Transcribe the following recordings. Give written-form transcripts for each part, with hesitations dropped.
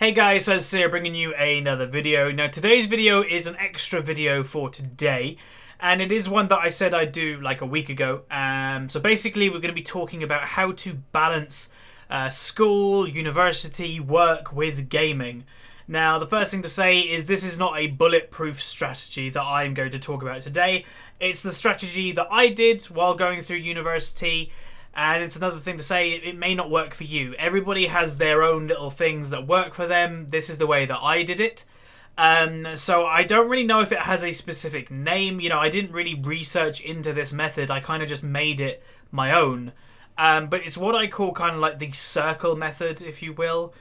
Hey guys, Huzzy here bringing you another video. Now today's video is an extra video for today, and it is one that I said I'd do like a week ago. So basically we're going to be talking about how to balance school, university, work with gaming. Now the first thing to say is this is not a bulletproof strategy that I'm going to talk about today. It's the strategy that I did while going through university. And it's another thing to say, it may not work for you. Everybody has their own little things that work for them. This is the way that I did it. So I don't really know if it has a specific name. You know, I didn't really research into this method. I kind of just made it my own. But it's what I call kind of like the circle method, if you will.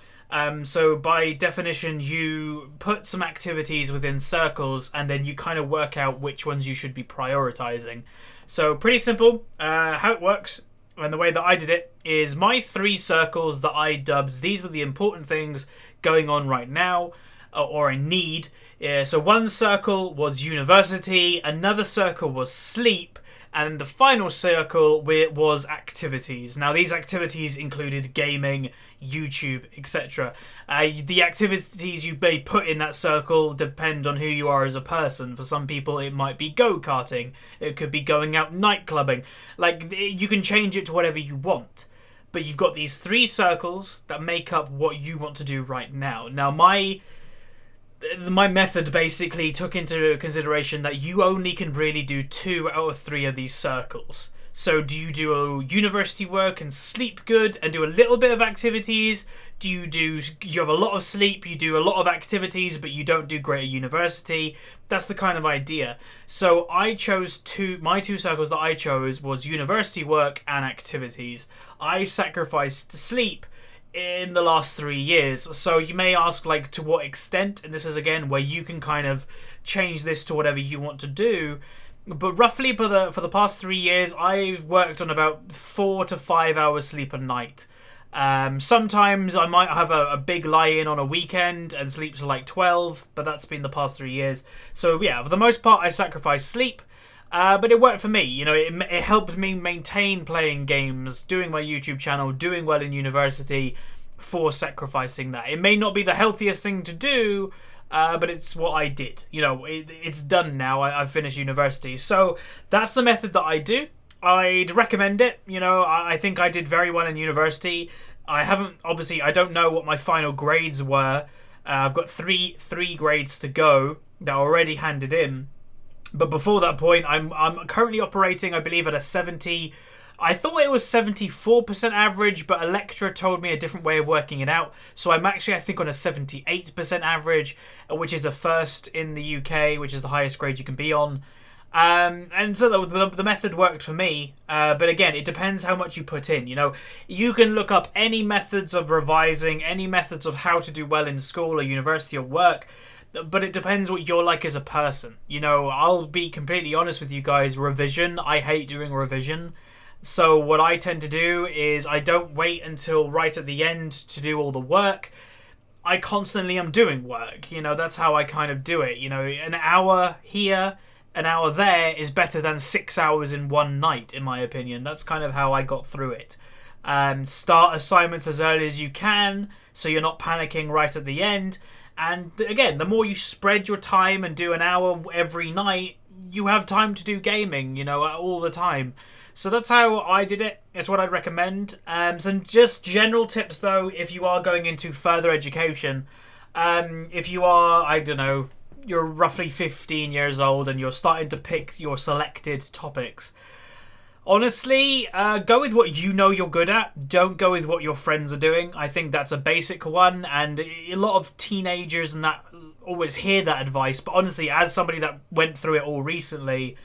So by definition, you put some activities within circles and then you kind of work out which ones you should be prioritizing. So pretty simple. How it works. And the way that I did it is my 3 circles that I dubbed, these are the important things going on right now, or I need. So one circle was university, another circle was sleep, and the final circle was activities. Now these activities included gaming, YouTube, etc. The activities you may put in that circle depend on who you are as a person. For some people it might be go-karting, it could be going out night clubbing. Like, you can change it to whatever you want. But you've got these 3 circles that make up what you want to do right now. Now my method basically took into consideration that you only can really do 2 out of 3 of these circles. So do you do university work and sleep good and do a little bit of activities? You have a lot of sleep, you do a lot of activities, but you don't do great at university? That's the kind of idea. So I chose my 2 circles that I chose was university work and activities. I sacrificed sleep in the last 3 years. So you may ask, like, to what extent, and this is again where you can kind of change this to whatever you want to do. But roughly for the past 3 years, I've worked on about 4 to 5 hours sleep a night. Sometimes I might have a big lie-in on a weekend and sleep to like 12, but that's been the past 3 years. So yeah, for the most part, I sacrifice sleep. But it worked for me. You know, it helped me maintain playing games, doing my YouTube channel, doing well in university for sacrificing that. It may not be the healthiest thing to do, but it's what I did. You know, it's done now. I've finished university. So that's the method that I do. I'd recommend it. You know, I think I did very well in university. Obviously, I don't know what my final grades were. I've got three grades to go that are already handed in. But before that point, I'm currently operating, I believe, at a 70. I thought it was 74% average, but Electra told me a different way of working it out. So I'm actually, I think, on a 78% average, which is a first in the UK, which is the highest grade you can be on. And so the method worked for me. But again, it depends how much you put in. You know, you can look up any methods of revising, any methods of how to do well in school or university or work. But it depends what you're like as a person. You know, I'll be completely honest with you guys. Revision, I hate doing revision. So what I tend to do is I don't wait until right at the end to do all the work. I constantly am doing work. You know, that's how I kind of do it. You know, an hour here, an hour there is better than 6 hours in one night, in my opinion. That's kind of how I got through it. Start assignments as early as you can, so you're not panicking right at the end. And again, the more you spread your time and do an hour every night, you have time to do gaming, you know, all the time. So that's how I did it. It's what I'd recommend. Some just general tips, though, if you are going into further education. If you are, I don't know, you're roughly 15 years old and you're starting to pick your selected topics. Honestly, go with what you know you're good at. Don't go with what your friends are doing. I think that's a basic one, and a lot of teenagers and that always hear that advice. But honestly, as somebody that went through it all recently,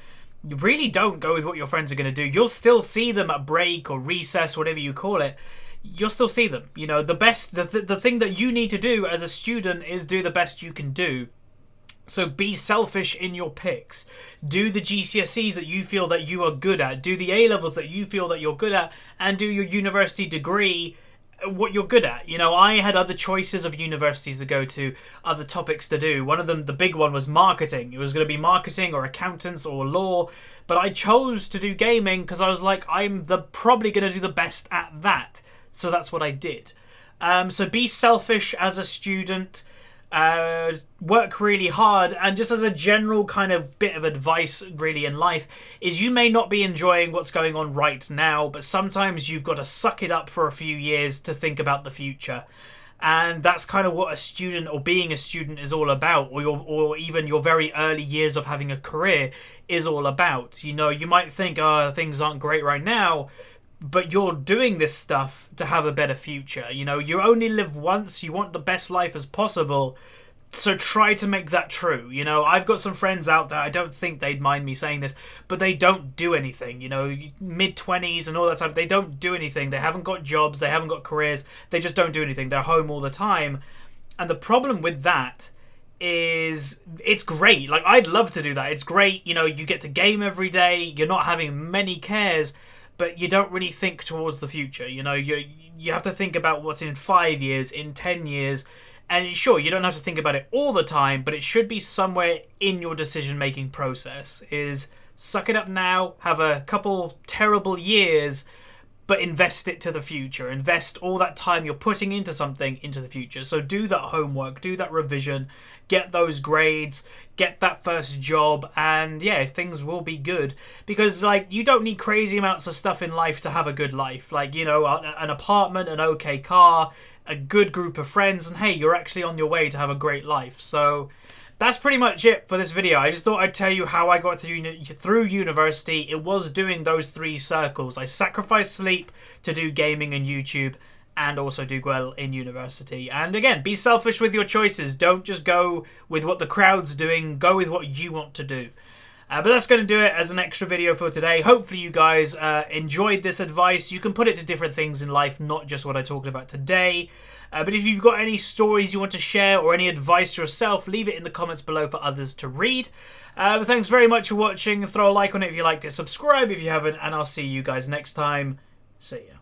you really don't go with what your friends are going to do. You'll still see them at break or recess, whatever you call it. You'll still see them. You know, the thing that you need to do as a student is do the best you can do. So be selfish in your picks. Do the GCSEs that you feel that you are good at. Do the A-levels that you feel that you're good at. And do your university degree what you're good at. You know, I had other choices of universities to go to, other topics to do. One of them, the big one, was marketing. It was going to be marketing or accountants or law. But I chose to do gaming because I was like, I'm probably going to do the best at that. So that's what I did. So be selfish as a student. Work really hard, and just as a general kind of bit of advice really in life is you may not be enjoying what's going on right now, but sometimes you've got to suck it up for a few years to think about the future. And that's kind of what a student or being a student is all about, or even your very early years of having a career is all about. You know, you might think, oh, things aren't great right now, but you're doing this stuff to have a better future. You know, you only live once, you want the best life as possible, so try to make that true. You know, I've got some friends out there, I don't think they'd mind me saying this, but they don't do anything. You know, mid-20s and all that stuff, they don't do anything. They haven't got jobs, they haven't got careers, they just don't do anything. They're home all the time. And the problem with that is it's great. Like, I'd love to do that. It's great, you know, you get to game every day, you're not having many cares, but you don't really think towards the future. You know, you have to think about what's in 5 years, in 10 years. And sure, you don't have to think about it all the time, but it should be somewhere in your decision-making process. Is suck it up now, have a couple terrible years, but invest it to the future. Invest all that time you're putting into something into the future. So do that homework, do that revision, get those grades, get that first job, and yeah, things will be good. Because, like, you don't need crazy amounts of stuff in life to have a good life. Like, you know, an apartment, an okay car, a good group of friends, and hey, you're actually on your way to have a great life. So that's pretty much it for this video. I just thought I'd tell you how I got through university. It was doing those 3 circles. I sacrificed sleep to do gaming and YouTube, and also do well in university. And again, be selfish with your choices. Don't just go with what the crowd's doing. Go with what you want to do. But that's going to do it as an extra video for today. Hopefully you guys enjoyed this advice. You can put it to different things in life, not just what I talked about today. But if you've got any stories you want to share or any advice yourself, leave it in the comments below for others to read. But thanks very much for watching. Throw a like on it if you liked it. Subscribe if you haven't. And I'll see you guys next time. See ya.